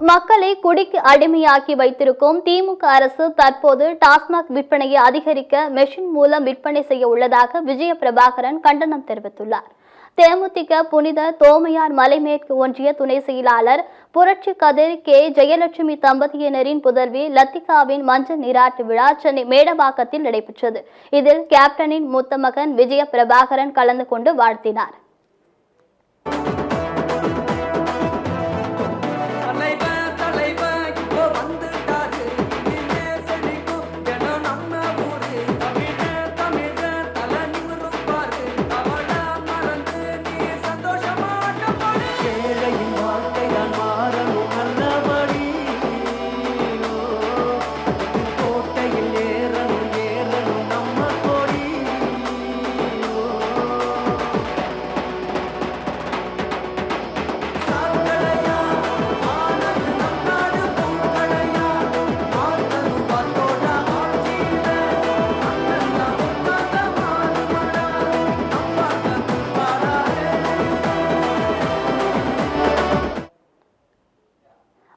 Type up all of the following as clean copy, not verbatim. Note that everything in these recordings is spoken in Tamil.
மக்களை குடிக்கு அடிமையாக்கி வைத்திருக்கும் திமுக அரசு தற்போது டாஸ்மாக் விற்பனையை அதிகரிக்க மெஷின் மூலம் விற்பனை செய்ய உள்ளதாக விஜய பிரபாகரன் கண்டனம் தெரிவித்துள்ளார். தேமுதிக புனித தோமையார் மலைமேற்கு ஒன்றிய துணை செயலாளர் புரட்சி கதிர் கே ஜெயலட்சுமி தம்பதியினரின் புதல்வி லத்திகாவின் மஞ்சள் நீராட்டு விழா சென்னை மேடவாக்கத்தில் நடைபெற்றது. இதில் கேப்டனின் மூத்த மகன் விஜய பிரபாகரன் கலந்து கொண்டு வாழ்த்தினார்.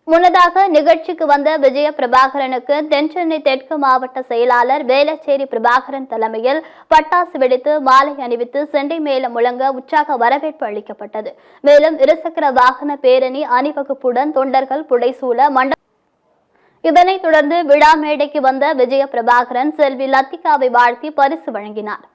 முன்னதாக நிகழ்ச்சிக்கு வந்த விஜய பிரபாகரனுக்கு தென்சென்னை தெற்கு மாவட்ட செயலாளர் வேளச்சேரி பிரபாகரன் தலைமையில் பட்டாசு வெடித்து மாலை அணிவித்து செண்டை மேளம் முழங்க உற்சாக வரவேற்பு அளிக்கப்பட்டது. மேலும் இருசக்கர வாகன பேரணி அணிவகுப்புடன் தொண்டர்கள் புடைசூழ இதனைத் தொடர்ந்து விழா மேடைக்கு வந்த விஜய பிரபாகரன் செல்வி லத்திகாவை வாழ்த்தி பரிசு வழங்கினார்.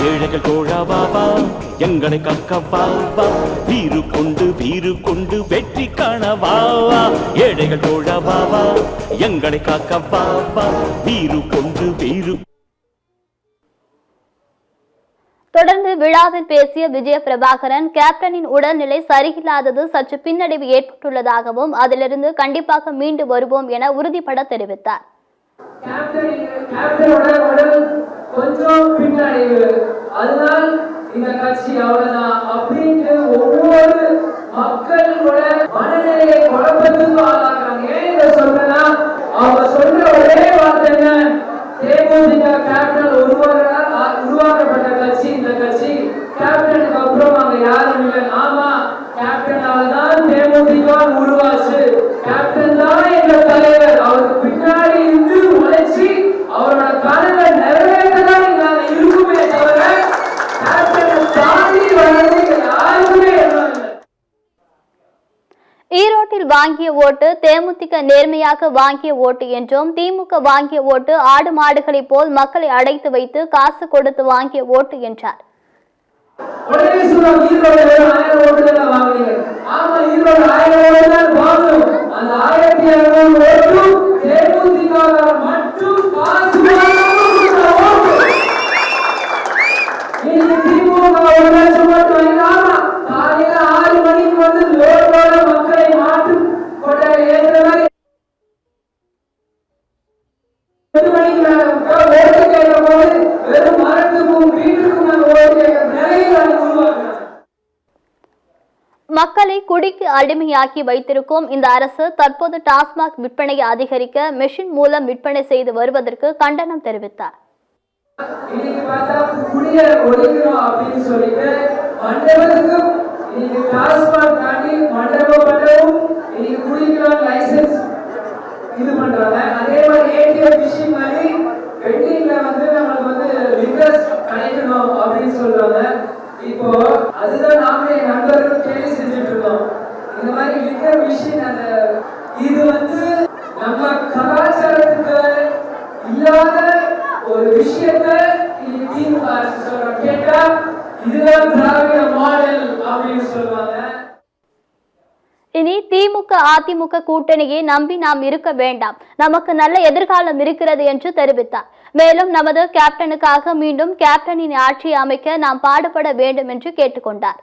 ஏழைகள் தோழாவா எங்களை கக்கவா வீறு கொண்டு வெற்றி காணவா. ஏழைகள் தோழாவா எங்களை காக்கவா வீறு. தொடர்ந்து விழாவில் பேசிய விஜய பிரபாகரன் கேப்டனின் உடல்நிலை சரியில்லாதது சற்று பின்னடைவு ஏற்பட்டுள்ளதாகவும் அதிலிருந்து கண்டிப்பாக மீண்டு வருவோம் என உறுதிபட தெரிவித்தார். கொஞ்சம் பின்னடைவு, அதனால் இந்த கட்சி அவ்வளவுதான் அப்படின்ட்டு ஒவ்வொரு மக்களோட மனநிலையை குழப்பத்துக்கு ஆளாக்குறாங்க. ஏன் இதை சொல்றேன்னா, அவங்க சொல்ற ஒரே வார்த்தை என்ன, தேமுதிக கேப்டன் உருவாக்கப்பட்ட கட்சி இந்த கட்சி, கேப்டனுக்கு அப்புறம் அங்க யாரும் இல்லை. ஆமா, கேப்டனால தான் தேமுதிக உருவாச்சு, கேப்டன் தான் எங்க தலைவர், அவருக்கு பின்னாடி இருந்து உழைச்சி அவரோட கனவை நிறைவேற்றதான் இல்லாத இருக்குமே தவிர கேப்டனை தாண்டி வர்றது யாருமே இல்லை. ஈரோட்டில் வாங்கிய ஓட்டு தேமுதிக நேர்மையாக வாங்கிய ஓட்டு என்றும், திமுக வாங்கிய ஓட்டு ஆடு மாடுகளை போல் மக்களை அடைத்து வைத்து காசு கொடுத்து வாங்கிய ஓட்டு என்றார். மக்களை குடிக்கு அடிமையாக்கி வைத்திருக்கும் இந்த அரசு தற்போது டாஸ்மாக் விற்பனையை அதிகரிக்க மெஷின் மூலம் விற்பனை செய்து வருவதற்கு கண்டனம் தெரிவித்தார். இப்போ அதுதான் நாம என் நண்பர்கள் கேள்வி செஞ்சுட்டு இருக்கோம். இந்த மாதிரி லிக்கர் மிஷின் இது நம்ம கலாச்சாரத்துக்கு இல்லாத ஒரு விஷயத்தை திமுக அரசு சொல்ற கேட்டா இதுதான் திராவிட மாடல் அப்படின்னு சொல்லுவாங்க. இனி திமுக அதிமுக கூட்டணியை நம்பி நாம் இருக்க வேண்டாம், நமக்கு நல்ல எதிர்காலம் இருக்கிறது என்று தெரிவித்தார். மேலும் நமது கேப்டனுக்காக மீண்டும் கேப்டனின் ஆட்சியை அமைக்க நாம் பாடுபட வேண்டும் என்று கேட்டுக்கொண்டார்.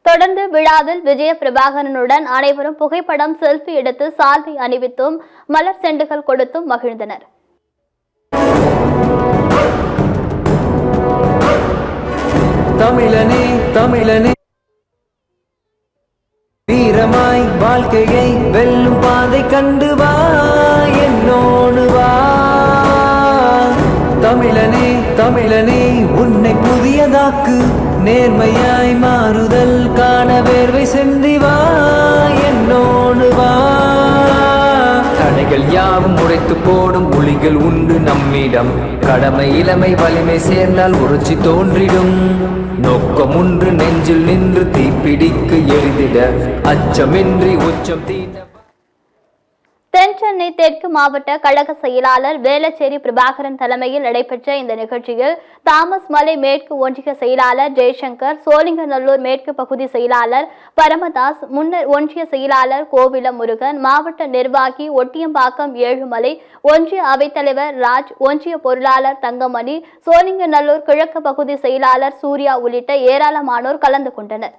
தொடர்ந்து விழா விழாவில் விஜய பிரபாகரனுடன் அனைவரும் புகைப்படம் செல்ஃபி எடுத்து சால்வை அணிவித்தும் மலர் செண்டுகள் கொடுத்தும் மகிழ்ந்தனர். தமிழனே தமிழனே வீரமாய் வாழ்க்கையை வெல்லும் பாதை கண்டு வா என்னோடு வா. தமிழனே தமிழனே உன்னை புதியதாக்கு நேர்மையாய் மாறுதல் காண வேர்வை சென்றி வா என்னோடு வா. தடைகள் யாவும் உடைத்து போடும் புலிகள் உண்டு நம்மிடம். கடமை இளமை வலிமை சேர்ந்தால் உறுச்சி தோன்றிடும். நோக்கம் ஒன்று நெஞ்சில் நின்று தீப்பிடிக்கு எரிதிட அச்சமின்றி உச்சம் தீண்ட. தென்சென்னை தெற்கு மாவட்ட கழக செயலாளர் வேளச்சேரி பிரபாகரன் தலைமையில் நடைபெற்ற இந்த நிகழ்ச்சியில் தாமஸ் மலை மேற்கு ஒன்றிய செயலாளர் ஜெய்சங்கர், சோழிங்கநல்லூர் மேற்கு பகுதி செயலாளர் பரமதாஸ், முன்னர் ஒன்றிய செயலாளர் கோவில முருகன், மாவட்ட நிர்வாகி ஒட்டியம்பாக்கம் ஏழுமலை, ஒன்றிய அவைத்தலைவர் ராஜ், ஒன்றிய பொருளாளர் தங்கமணி, சோழிங்கநல்லூர் கிழக்கு பகுதி செயலாளர் சூர்யா உள்ளிட்ட ஏராளமானோர் கலந்து கொண்டனர்.